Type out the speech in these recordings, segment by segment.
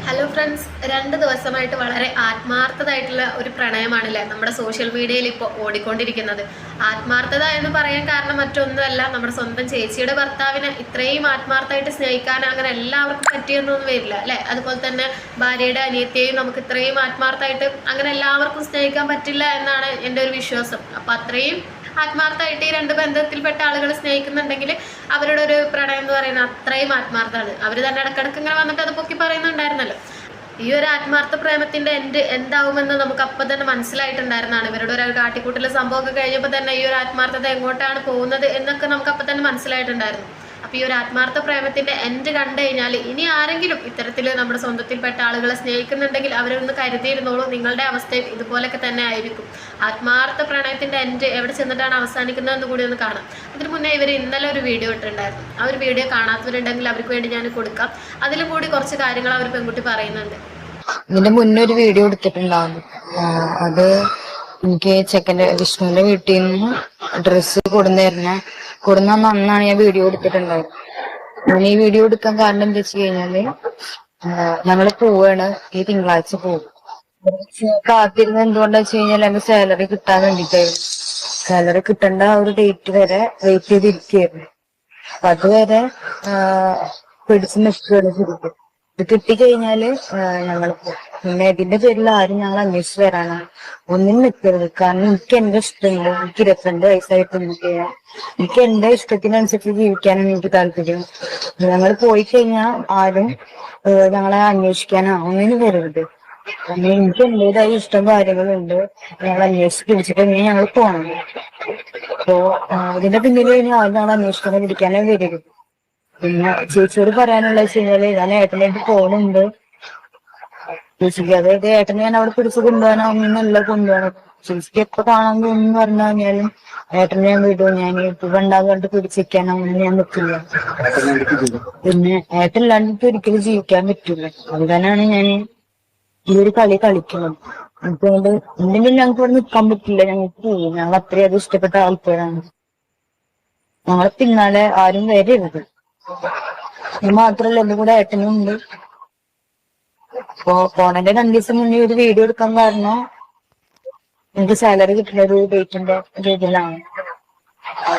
Hello friends, 2 ദിവസമായിട്ട് വളരെ ആത്മാർത്ഥതായിട്ടുള്ള ഒരു പ്രണയമാണല്ലേ നമ്മുടെ സോഷ്യൽ മീഡിയയിൽ ഇപ്പോൾ ഓടിക്കൊണ്ടിരിക്കുന്നത്. ആത്മാർത്ഥത എന്ന് പറയാൻ കാരണം മറ്റൊന്നുമല്ല, നമ്മുടെ സ്വന്തം ചേച്ചിയുടെ ഭർത്താവിനെ ഇത്രയും ആത്മാർത്ഥമായിട്ട് സ്നേഹിക്കാൻ അങ്ങനെ എല്ലാവർക്കും പറ്റിയെന്നൊന്നും വരില്ല അല്ലേ. അതുപോലെ തന്നെ ഭാര്യയുടെ അനിയത്തെയും നമുക്ക് ഇത്രയും ആത്മാർത്ഥമായിട്ട് അങ്ങനെ എല്ലാവർക്കും സ്നേഹിക്കാൻ പറ്റില്ല എന്നാണ് എൻ്റെ ഒരു വിശ്വാസം. അപ്പം അത്രയും ആത്മാർത്ഥമായിട്ട് ഈ രണ്ട് ബന്ധത്തിൽപ്പെട്ട ആളുകൾ സ്നേഹിക്കുന്നുണ്ടെങ്കിൽ അവരുടെ ഒരു പ്രണയം എന്ന് പറയുന്നത് അത്രയും ആത്മാർത്ഥമാണ്. അവർ തന്നെ ഇടക്കിടക്ക് ഇങ്ങനെ വന്നിട്ട് അത് പൊക്കി പറയുന്നുണ്ടായിരുന്നല്ലോ. ഈ ഒരു ആത്മാർത്ഥ പ്രേമത്തിന്റെ എന്താവുമെന്ന് നമുക്ക് അപ്പം തന്നെ മനസ്സിലായിട്ടുണ്ടായിരുന്നതാണ്. ഇവരുടെ ഒരു കാട്ടിക്കൂട്ടിലെ സംഭവമൊക്കെ കഴിഞ്ഞപ്പോൾ തന്നെ ഈ ഒരു ആത്മാർത്ഥത എങ്ങോട്ടാണ് പോകുന്നത് എന്നൊക്കെ നമുക്ക് അപ്പം തന്നെ മനസ്സിലായിട്ടുണ്ടായിരുന്നു. അപ്പൊ ഈ ഒരു ആത്മാർത്ഥ പ്രേമത്തിന്റെ കണ്ടു കഴിഞ്ഞാൽ ഇനി ആരെങ്കിലും ഇത്തരത്തിൽ നമ്മുടെ സ്വന്തത്തിൽപ്പെട്ട ആളുകളെ സ്നേഹിക്കുന്നുണ്ടെങ്കിൽ അവരൊന്ന് കരുതിയിരുന്നോളൂ, നിങ്ങളുടെ അവസ്ഥയും ഇതുപോലൊക്കെ തന്നെ ആയിരിക്കും. ആത്മാർത്ഥ പ്രണയത്തിന്റെ എവിടെ ചെന്നിട്ടാണ് അവസാനിക്കുന്നതെന്ന് കൂടി ഒന്ന് കാണാം. അതിന് മുന്നേ ഇവർ ഇന്നലെ ഒരു വീഡിയോ ഇട്ടിട്ടുണ്ടായിരുന്നു. ആ ഒരു വീഡിയോ കാണാത്തവരുണ്ടെങ്കിൽ അവർക്ക് വേണ്ടി ഞാൻ കൊടുക്കാം. അതിലും കൂടി കുറച്ച് കാര്യങ്ങൾ അവർ പെൺകുട്ടി പറയുന്നുണ്ട്. ഇതിന്റെ മുന്നേ ഒരു വീഡിയോ എടുത്തിട്ടുണ്ടാവും. അത് എനിക്ക് ചെക്കന്റെ വിഷ്ണുവിന്റെ വീട്ടിൽ നിന്ന് ഡ്രസ്സ് കൊടുന്ന അന്നാണ് ഞാൻ വീഡിയോ എടുത്തിട്ടുണ്ടായത്. ഞാൻ ഈ വീഡിയോ എടുക്കാൻ കാരണം എന്താ വെച്ച് കഴിഞ്ഞാല്, ഞങ്ങള് പോവാണ്, ഈ തിങ്കളാഴ്ച പോകും. കാത്തിരുന്ന് എന്തുകൊണ്ടാ വെച്ച് കഴിഞ്ഞാൽ എന്റെ സാലറി കിട്ടാൻ വേണ്ടിട്ടായിരുന്നു. സാലറി കിട്ടേണ്ട ആ ഒരു ഡേറ്റ് വരെ വെയിറ്റ് ചെയ്തിരിക്കുകയായിരുന്നു. അപ്പൊ അതുവരെ പിടിച്ചു നിൽക്കുകയാണ് ശരിക്കും. ഇത് കിട്ടിക്കഴിഞ്ഞാല് ഞങ്ങൾ പോകും. പിന്നെ ഇതിന്റെ പേരിൽ ആരും ഞങ്ങൾ അന്വേഷിച്ച് വരാനാണ് ഒന്നിനും നിൽക്കരുത്. കാരണം എനിക്ക് എന്റെ ഇഷ്ടമുണ്ട്. എനിക്ക് 22 വയസ്സായിട്ട് എനിക്ക് എന്റെ ഇഷ്ടത്തിനനുസരിച്ച് ജീവിക്കാനാണ് എനിക്ക് താല്പര്യം. ഞങ്ങൾ പോയി കഴിഞ്ഞാൽ ആരും ഞങ്ങളെ അന്വേഷിക്കാനോ ഒന്നിനും വരരുത്. കാരണം എനിക്ക് എന്റേതായ ഇഷ്ടം കാര്യങ്ങളുണ്ട്. ഞങ്ങൾ അന്വേഷിച്ച് പിടിച്ചിട്ട് ഞങ്ങൾ പോകണം. അപ്പോ ഇതിന്റെ പിന്നിൽ കഴിഞ്ഞാൽ ആരും ഞങ്ങൾ അന്വേഷിക്കാനോ പിടിക്കാനോ വരരുത്. പിന്നെ ചേച്ചിയോട് പറയാനുള്ള വെച്ച് കഴിഞ്ഞാല്, ഞാൻ ഏട്ടനായിട്ട് പോകുന്നുണ്ട്. ചേച്ചിക്ക് അതായത് ഏട്ടനെ ഞാൻ അവിടെ പിടിച്ച് കൊണ്ടുപോകാനോ ഒന്നല്ല കൊണ്ടുപോകണം. ചേച്ചിക്ക് എപ്പോ കാണാൻ തോന്നുന്നു പറഞ്ഞു കഴിഞ്ഞാലും ഏട്ടനെ ഞാൻ വിടും. ഞാൻ ഇപ്പൊ കണ്ടാന്ന് പറഞ്ഞിട്ട് പിടിച്ചിരിക്കാനോ ഒന്നും ഞാൻ നിൽക്കില്ല. പിന്നെ ഏട്ടനില്ലാണ്ട് ഒരിക്കലും ജീവിക്കാൻ പറ്റില്ല. അതുതന്നെയാണ് ഞാൻ ഈ ഒരു കളി കളിക്കുന്നത്. അതുകൊണ്ട് എന്തെങ്കിലും ഞങ്ങൾക്ക് ഇവിടെ നിൽക്കാൻ പറ്റില്ല. ഞങ്ങൾക്ക് പോകും. ഞങ്ങൾ അത്രയും ഇഷ്ടപ്പെട്ട ആൾക്കാരാണ്. ഞങ്ങളെ പിന്നാലെ ആരും വരരുത്. ഇത് മാത്രല്ല, എന്റെ കൂടെ ഏട്ടനും ഉണ്ട്. അപ്പൊ പോണന്റെ 2 ദിവസം മുന്നേ ഒരു വീഡിയോ എടുക്കാൻ കാരണം എനിക്ക് സാലറി കിട്ടുന്ന ഒരു ഡേറ്റിന്റെ രീതിയിലാണ്.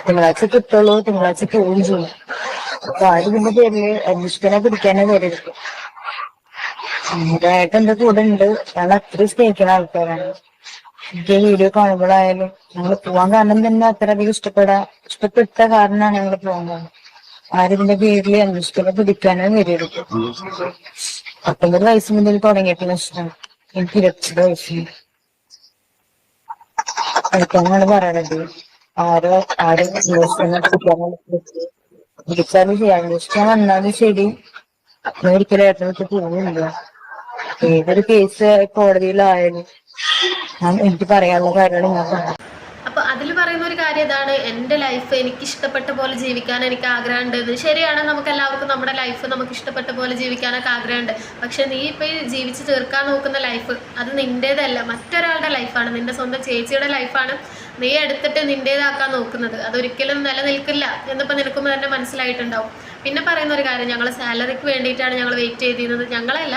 തിങ്കളാഴ്ച കിട്ടുള്ളൂ, തിങ്കളാഴ്ച പോവുകയും ചെയ്യും. അപ്പൊ ആരും ഇതിന്റെ പേരില് അന്വേഷിക്കാനെ പിടിക്കാനേ വരരുത്. ഏട്ടൻ എന്റെ കൂടെ ഉണ്ട്. ഞങ്ങൾ അത്രയും സ്നേഹിക്കുന്ന ആൾക്കാരാണ്. എനിക്ക് വീഡിയോ കാണുമ്പോഴായാലും ഞങ്ങൾ പോവാൻ കാരണം തന്നെ അത്രയധികം ഇഷ്ടപ്പെട്ട കാരണമാണ് ഞങ്ങൾ പോകുന്നത്. ആരും ഇതിന്റെ പേരിൽ അന്വേഷിക്കാനോ പിടിക്കാനോ വരരുത്. 19 വയസ്സ് മുതൽ തുടങ്ങിയിട്ടുള്ള ഇഷ്ടമാണ്. എനിക്ക് 22 വയസ്സിൽ കളിക്കാനാണ് പറയണത്. ആരും വിളിച്ചാലും ശരി, അന്വേഷിക്കാൻ വന്നാലും ശരി, ഒരിക്കലും ഏട്ടനൊക്കെ പോകുന്നില്ല. ഏതൊരു കേസ് കോടതിയിലായാലും എനിക്ക് പറയാനുള്ള കാര്യമാണ് ഞാൻ പറഞ്ഞത്. അപ്പോൾ അതിൽ പറയുന്ന ഒരു കാര്യം ഇതാണ്, എൻ്റെ ലൈഫ് എനിക്ക് ഇഷ്ടപ്പെട്ട പോലെ ജീവിക്കാൻ എനിക്ക് ആഗ്രഹമുണ്ട്. ശരിയാണ്, നമുക്ക് എല്ലാവർക്കും നമ്മുടെ ലൈഫ് നമുക്ക് ഇഷ്ടപ്പെട്ട പോലെ ജീവിക്കാനൊക്കെ ആഗ്രഹമുണ്ട്. പക്ഷെ നീ ഇപ്പോൾ ഈ ജീവിച്ച് തീർക്കാൻ നോക്കുന്ന ലൈഫ് അത് നിൻ്റേതല്ല, മറ്റൊരാളുടെ ലൈഫാണ്. നിൻ്റെ സ്വന്തം ചേച്ചിയുടെ ലൈഫാണ് നീ എടുത്തിട്ട് നിൻ്റേതാക്കാൻ നോക്കുന്നത്. അതൊരിക്കലും നിലനിൽക്കില്ല എന്നിപ്പോൾ നിനക്കുമ്പോൾ തന്നെ മനസ്സിലായിട്ടുണ്ടാവും. പിന്നെ പറയുന്ന ഒരു കാര്യം, ഞങ്ങൾ സാലറിക്ക് വേണ്ടിയിട്ടാണ് ഞങ്ങൾ വെയിറ്റ് ചെയ്തിരുന്നത്. ഞങ്ങളല്ല,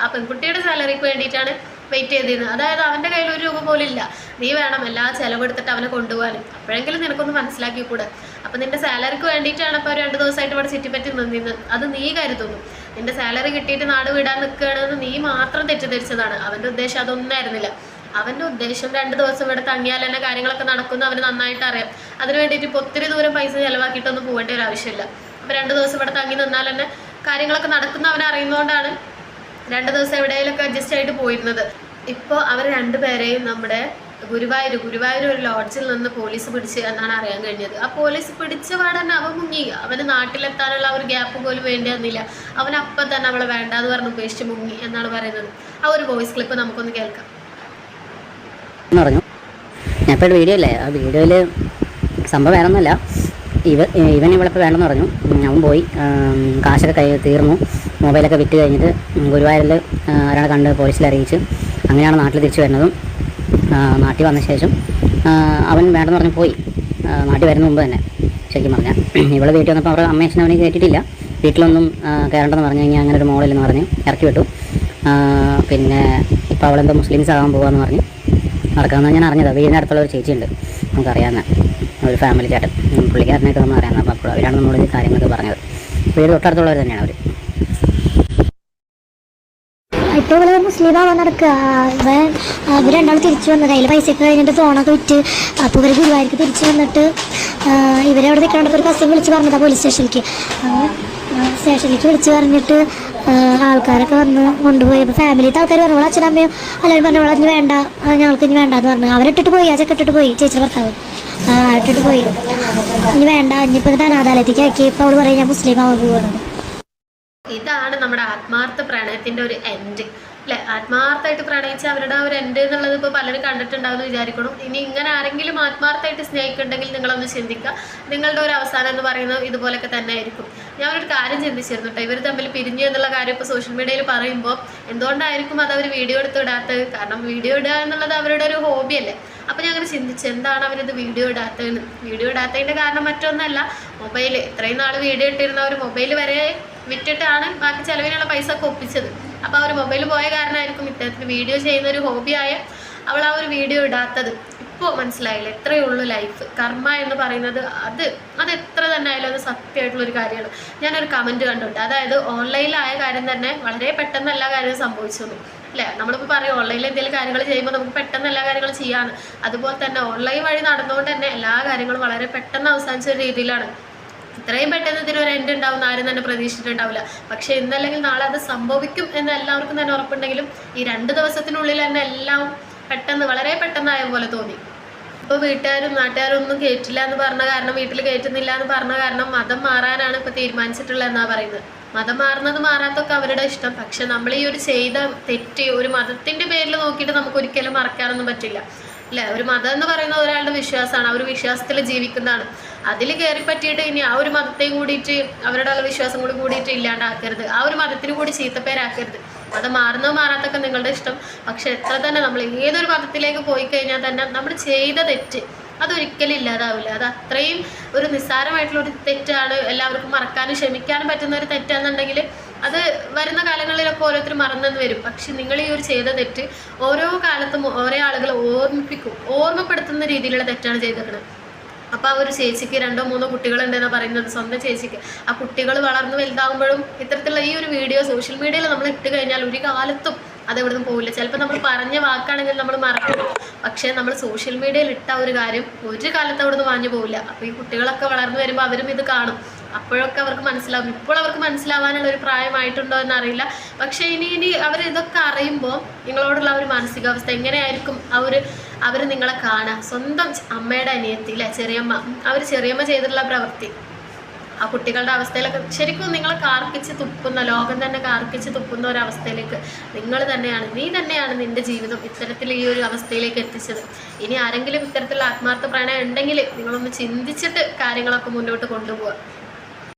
ആ പെൺകുട്ടിയുടെ സാലറിക്ക് വേണ്ടിയിട്ടാണ് വെയിറ്റ് ചെയ്തിരുന്നത്. അതായത് അവൻ്റെ കയ്യിൽ 1 രൂപ പോലും ഇല്ല. നീ വേണം എല്ലാ ചിലവെടുത്തിട്ട് അവനെ കൊണ്ടുപോകാനും. അപ്പോഴെങ്കിലും നിനക്കൊന്ന് മനസ്സിലാക്കി കൂടെ. അപ്പം നിന്റെ സാലറിക്ക് വേണ്ടിയിട്ടാണ് ഇപ്പോൾ 2 ദിവസമായിട്ട് ഇവിടെ ചുറ്റിപ്പറ്റി നിന്നിരുന്നത്. അത് നീ കരുതുന്നു. നിന്റെ സാലറി കിട്ടിയിട്ട് നാട് വിടാൻ നിൽക്കുകയാണെന്ന് നീ മാത്രം തെറ്റിദ്ധരിച്ചതാണ്. അവൻ്റെ ഉദ്ദേശം അതൊന്നായിരുന്നില്ല. അവൻ്റെ ഉദ്ദേശം 2 ദിവസം ഇവിടെ തങ്ങിയാൽ തന്നെ കാര്യങ്ങളൊക്കെ നടക്കുന്നു അവന് നന്നായിട്ട് അറിയാം. അതിന് വേണ്ടിയിട്ട് ഇപ്പോൾ ഒത്തിരി ദൂരം പൈസ ചിലവാക്കിയിട്ടൊന്നും പോകേണ്ട ഒരു ആവശ്യമില്ല. അപ്പോൾ 2 ദിവസം ഇവിടെ തങ്ങി നിന്നാൽ തന്നെ കാര്യങ്ങളൊക്കെ നടക്കുന്ന അവനെ അറിയുന്നതുകൊണ്ടാണ് 2 ദിവസം എവിടെയെങ്കിലൊക്കെ അഡ്ജസ്റ്റ് ആയിട്ട് പോയിരുന്നത്. ഇപ്പോൾ അവർ 2 പേരെയും നമ്മുടെ ഗുരുവായൂർ ഒരു ലോഡ്ജിൽ നിന്ന് പോലീസ് പിടിച്ച് എന്നാണ് അറിയാൻ കഴിഞ്ഞത്. ആ പോലീസ് പിടിച്ച പാടന്നെ അവൻ മുങ്ങി. അവന് നാട്ടിലെത്താനുള്ള ഒരു ഗ്യാപ്പ് പോലും വേണ്ടി വന്നില്ല. അവൻ അപ്പം തന്നെ അവളെ വേണ്ടാന്ന് പറഞ്ഞ് ഉപേക്ഷിച്ച് മുങ്ങി എന്നാണ് പറയുന്നത്. ആ ഒരു വോയിസ് ക്ലിപ്പ് നമുക്കൊന്ന് കേൾക്കാം. പറഞ്ഞു ഞാൻ ഇപ്പോൾ വീഡിയോ അല്ലേ, ആ വീഡിയോയിൽ സംഭവം വേറെ ഒന്നുമല്ല. ഇവൻ ഇവളിപ്പോൾ വേണമെന്ന് പറഞ്ഞു. അവൻ പോയി, കാശൊക്കെ തീർന്നു. മൊബൈലൊക്കെ വിറ്റ് കഴിഞ്ഞിട്ട് ഗുരുവായൂരിൽ ഒരാളെ കണ്ട് പോലീസിൽ അറിയിച്ച് അങ്ങനെയാണ് നാട്ടിൽ തിരിച്ചു വരുന്നതും. നാട്ടിൽ വന്ന ശേഷം അവൻ വേണ്ടെന്ന് പറഞ്ഞ് പോയി. നാട്ടിൽ വരുന്ന മുമ്പ് തന്നെ ശരിക്കും പറഞ്ഞാൽ ഇവളെ വീട്ടിൽ വന്നപ്പോൾ അവരുടെ അമ്മേശനെ അവനെ കയറ്റിയിട്ടില്ല. വീട്ടിലൊന്നും കയറേണ്ടെന്ന് പറഞ്ഞു കഴിഞ്ഞാൽ അങ്ങനെ ഒരു മോളിലെന്ന് പറഞ്ഞ് ഇറക്കി വിട്ടു. പിന്നെ ഇപ്പോൾ അവളെന്തോ മുസ്ലിംസ് ആകാൻ പോകാമെന്ന് പറഞ്ഞ് നടക്കാമെന്നാണ് ഞാൻ അറിഞ്ഞത്. വീടിൻ്റെ അടുത്തുള്ള ഒരു ചേച്ചിയുണ്ട്, നമുക്കറിയാവുന്ന ഒരു ഫാമിലി ചേട്ടൻ, പുള്ളിക്കാരനൊക്കെ നമ്മൾ അറിയാവുന്നത്. അപ്പോൾ അവരാണ് നമ്മളോട് കാര്യങ്ങളൊക്കെ പറഞ്ഞത്. വീട് തൊട്ടടുത്തുള്ളവർ തന്നെയാണ് അവർ. ഇപ്പോൾ ഇവിടെ മുസ്ലിം ആവാൻ നടക്കുക. ഇവർ രണ്ടാൾ തിരിച്ചു വന്നത്, കയ്യിൽ പൈസയൊക്കെ കഴിഞ്ഞിട്ട് ഫോണൊക്കെ വിറ്റ്. അപ്പോൾ ഇവർ ഗുരുവായൂർക്ക് തിരിച്ചു വന്നിട്ട് ഇവരവിടെ നിൽക്കാണ്ടപ്പോൾ ഒരു കസിൻ വിളിച്ച് പറഞ്ഞതാണ് പോലീസ് സ്റ്റേഷനിലേക്ക് വിളിച്ച് പറഞ്ഞിട്ട് ആൾക്കാരൊക്കെ വന്ന് കൊണ്ടുപോയി. അപ്പോൾ ഫാമിലിത്തെ ആൾക്കാർ പറഞ്ഞു, അച്ഛനമ്മയും എല്ലാവരും പറഞ്ഞു, അതിന് വേണ്ട, ഞങ്ങൾക്ക് ഇനി വേണ്ട എന്ന് പറഞ്ഞു. അവരിട്ടിട്ട് പോയി, ആ ചെക്കിട്ടിട്ട് പോയി, ചേച്ചിയുടെ ഭർത്താവ് ഇട്ടിട്ട് പോയി. ഇനി വേണ്ട, ഇനിയിപ്പോൾ അനാഥാലയത്തേക്ക് ആക്കി. ഇപ്പോൾ അവൾ പറയും ഞാൻ മുസ്ലിം ആവാൻ പോകുന്നത്. ഇതാണ് നമ്മുടെ ആത്മാർത്ഥ പ്രണയത്തിൻ്റെ ഒരു എൻഡ് അല്ലേ? ആത്മാർത്ഥമായിട്ട് പ്രണയിച്ച അവരുടെ ഒരു എൻഡ് എന്നുള്ളത് ഇപ്പോൾ പലരും കണ്ടിട്ടുണ്ടാവുമെന്ന് വിചാരിക്കണം. ഇനി ഇങ്ങനെ ആരെങ്കിലും ആത്മാർത്ഥമായിട്ട് സ്നേഹിക്കുന്നുണ്ടെങ്കിൽ നിങ്ങളൊന്ന് ചിന്തിക്കുക, നിങ്ങളുടെ ഒരു അവസാനം എന്ന് പറയുന്നത് ഇതുപോലൊക്കെ തന്നെ ആയിരിക്കും. ഞാനൊരു കാര്യം ചിന്തിച്ചിരുന്നു കേട്ടോ, ഇവർ തമ്മിൽ പിരിഞ്ഞു എന്നുള്ള കാര്യം ഇപ്പോൾ സോഷ്യൽ മീഡിയയിൽ പറയുമ്പോൾ എന്തുകൊണ്ടായിരിക്കും അത് അവർ വീഡിയോ എടുത്ത് ഇടാത്തത്? കാരണം വീഡിയോ ഇടുക എന്നുള്ളത് അവരുടെ ഒരു ഹോബിയല്ലേ. അപ്പോൾ ഞാൻ അങ്ങനെ ചിന്തിച്ചു, എന്താണ് അവരിത് വീഡിയോ ഇടാത്തതെന്ന്. വീഡിയോ ഇടാത്തതിൻ്റെ കാരണം മറ്റൊന്നല്ല, മൊബൈൽ ഇത്രയും നാൾ വീഡിയോ ഇട്ടിരുന്ന ഒരു മൊബൈൽ വരെ വിറ്റിട്ടാണ് ബാക്കി ചിലവിനുള്ള പൈസ ഒക്കെ ഒപ്പിച്ചത്. അപ്പോൾ ആ ഒരു മൊബൈൽ പോയ കാരണമായിരിക്കും ഇത്തരത്തിൽ വീഡിയോ ചെയ്യുന്ന ഒരു ഹോബിയായ അവൾ ആ ഒരു വീഡിയോ ഇടാത്തത്. ഇപ്പോൾ മനസ്സിലായില്ല, എത്രയേ ഉള്ളൂ ലൈഫ്. കർമ്മ എന്ന് പറയുന്നത് അത് എത്ര തന്നെ ആയാലും അത് സത്യമായിട്ടുള്ളൊരു കാര്യമാണ്. ഞാനൊരു കമൻറ്റ് കണ്ടിട്ട്, അതായത് ഓൺലൈനിലായ കാര്യം തന്നെ വളരെ പെട്ടെന്ന് എല്ലാ കാര്യവും സംഭവിച്ചു അല്ലേ? നമ്മളിപ്പോൾ പറയും ഓൺലൈനിൽ എന്തെങ്കിലും കാര്യങ്ങൾ ചെയ്യുമ്പോൾ നമുക്ക് പെട്ടെന്ന് എല്ലാ കാര്യങ്ങളും ചെയ്യാമെന്ന്. അതുപോലെ തന്നെ ഓൺലൈൻ വഴി നടന്നുകൊണ്ട് തന്നെ എല്ലാ കാര്യങ്ങളും വളരെ പെട്ടെന്ന് അവസാനിച്ച ഒരു രീതിയിലാണ്. ഇത്രയും പെട്ടെന്ന് ഇതിനൊരു എൻഡ് ഉണ്ടാവുന്ന ആരും തന്നെ പ്രതീക്ഷിച്ചിട്ടുണ്ടാവില്ല. പക്ഷേ ഇന്നല്ലെങ്കിൽ നാളെ അത് സംഭവിക്കും എന്ന് എല്ലാവർക്കും തന്നെ ഉറപ്പുണ്ടെങ്കിലും ഈ 2 ദിവസത്തിനുള്ളിൽ തന്നെ എല്ലാം പെട്ടെന്ന് വളരെ പെട്ടെന്നായ പോലെ തോന്നി. ഇപ്പോൾ വീട്ടുകാരും നാട്ടുകാരും ഒന്നും കയറ്റില്ല എന്ന് പറഞ്ഞ കാരണം, വീട്ടിൽ കയറ്റുന്നില്ല എന്ന് പറഞ്ഞ കാരണം മതം മാറാനാണ് ഇപ്പോൾ തീരുമാനിച്ചിട്ടുള്ളത് എന്നാണ് പറയുന്നത്. മതം മാറുന്നത് മാറാത്തൊക്കെ അവരുടെ ഇഷ്ടം. പക്ഷെ നമ്മൾ ഈ ഒരു ചെയ്ത തെറ്റ് ഒരു മതത്തിൻ്റെ പേരിൽ നോക്കിയിട്ട് നമുക്ക് ഒരിക്കലും മറക്കാനൊന്നും പറ്റില്ല അല്ലേ? ഒരു മതം എന്ന് പറയുന്നത് ഒരാളുടെ വിശ്വാസമാണ്, ആ ഒരു വിശ്വാസത്തിൽ ജീവിക്കുന്നതാണ്. അതിൽ കയറി പറ്റിയിട്ട് ഇനി ആ ഒരു മതത്തെയും കൂടിയിട്ട് അവരുടെ വിശ്വാസം കൂടിയിട്ട് ഇല്ലാണ്ടാക്കരുത്, ആ ഒരു മതത്തിന് കൂടി ചീത്തപ്പേരാക്കരുത്. മതം മാറുന്നോ മാറാത്തൊക്കെ നിങ്ങളുടെ ഇഷ്ടം. പക്ഷെ എത്ര തന്നെ നമ്മൾ ഏതൊരു മതത്തിലേക്ക് പോയി കഴിഞ്ഞാൽ തന്നെ നമ്മൾ ചെയ്ത തെറ്റ് അതൊരിക്കലും ഇല്ലാതാവില്ല. അത് അത്രയും ഒരു നിസ്സാരമായിട്ടുള്ളൊരു തെറ്റാണ്, എല്ലാവർക്കും മറക്കാനും ക്ഷമിക്കാനും പറ്റുന്ന ഒരു തെറ്റാണെന്നുണ്ടെങ്കിൽ അത് വരുന്ന കാലങ്ങളിലൊക്കെ ഓരോരുത്തർ മറന്നെന്ന് വരും. പക്ഷെ നിങ്ങൾ ഈ ഒരു ചെയ്ത തെറ്റ് ഓരോ കാലത്തും ഓരോ ആളുകൾ ഓർമ്മപ്പെടുത്തുന്ന രീതിയിലുള്ള തെറ്റാണ് ചെയ്തേക്കുന്നത്. അപ്പോൾ ആ ഒരു ചേച്ചിക്ക് 2-3 കുട്ടികളുണ്ടെന്നാണ് പറയുന്നത്, സ്വന്തം ചേച്ചിക്ക്. ആ കുട്ടികൾ വളർന്ന് വലുതാകുമ്പോഴും ഇത്തരത്തിലുള്ള ഈ ഒരു വീഡിയോ സോഷ്യൽ മീഡിയയിൽ നമ്മൾ ഇട്ട് കഴിഞ്ഞാൽ ഒരു കാലത്തും അതെവിടെ നിന്ന് പോവില്ല. ചിലപ്പോൾ നമ്മൾ പറഞ്ഞ വാക്കാണെങ്കിൽ നമ്മൾ മറക്കും, പക്ഷേ നമ്മൾ സോഷ്യൽ മീഡിയയിൽ ഇട്ട ഒരു കാര്യം ഒരു കാലത്ത് അവിടെ നിന്ന് വാഞ്ഞു പോവില്ല. അപ്പോൾ ഈ കുട്ടികളൊക്കെ വളർന്നു വരുമ്പോൾ അവരും ഇത് കാണും, അപ്പോഴൊക്കെ അവർക്ക് മനസ്സിലാവും. ഇപ്പോൾ അവർക്ക് മനസ്സിലാവാനുള്ള ഒരു പ്രായമായിട്ടുണ്ടോ എന്നറിയില്ല. പക്ഷേ ഇനി അവർ ഇതൊക്കെ അറിയുമ്പോൾ നിങ്ങളോടുള്ള ഒരു മാനസികാവസ്ഥ എങ്ങനെയായിരിക്കും? അവർ നിങ്ങളെ കാണാം. സ്വന്തം അമ്മയുടെ അനിയത്തി അല്ലേ, ചെറിയമ്മ, ചെറിയമ്മ ചെയ്തിട്ടുള്ള പ്രവൃത്തി, ആ കുട്ടികളുടെ അവസ്ഥയിലൊക്കെ ശരിക്കും നിങ്ങളെ കാർക്കിച്ച് തുപ്പുന്ന, ലോകം തന്നെ കാർക്കിച്ച് തുപ്പുന്ന ഒരവസ്ഥയിലേക്ക് നീ തന്നെയാണ് നിൻ്റെ ജീവിതം ഇത്തരത്തിൽ ഈ ഒരു അവസ്ഥയിലേക്ക് എത്തിച്ചത്. ഇനി ആരെങ്കിലും ഇത്തരത്തിലുള്ള ആത്മാർത്ഥ പ്രണയം ഉണ്ടെങ്കിൽ നിങ്ങളൊന്ന് ചിന്തിച്ചിട്ട് കാര്യങ്ങളൊക്കെ മുന്നോട്ട് കൊണ്ടുപോവുക.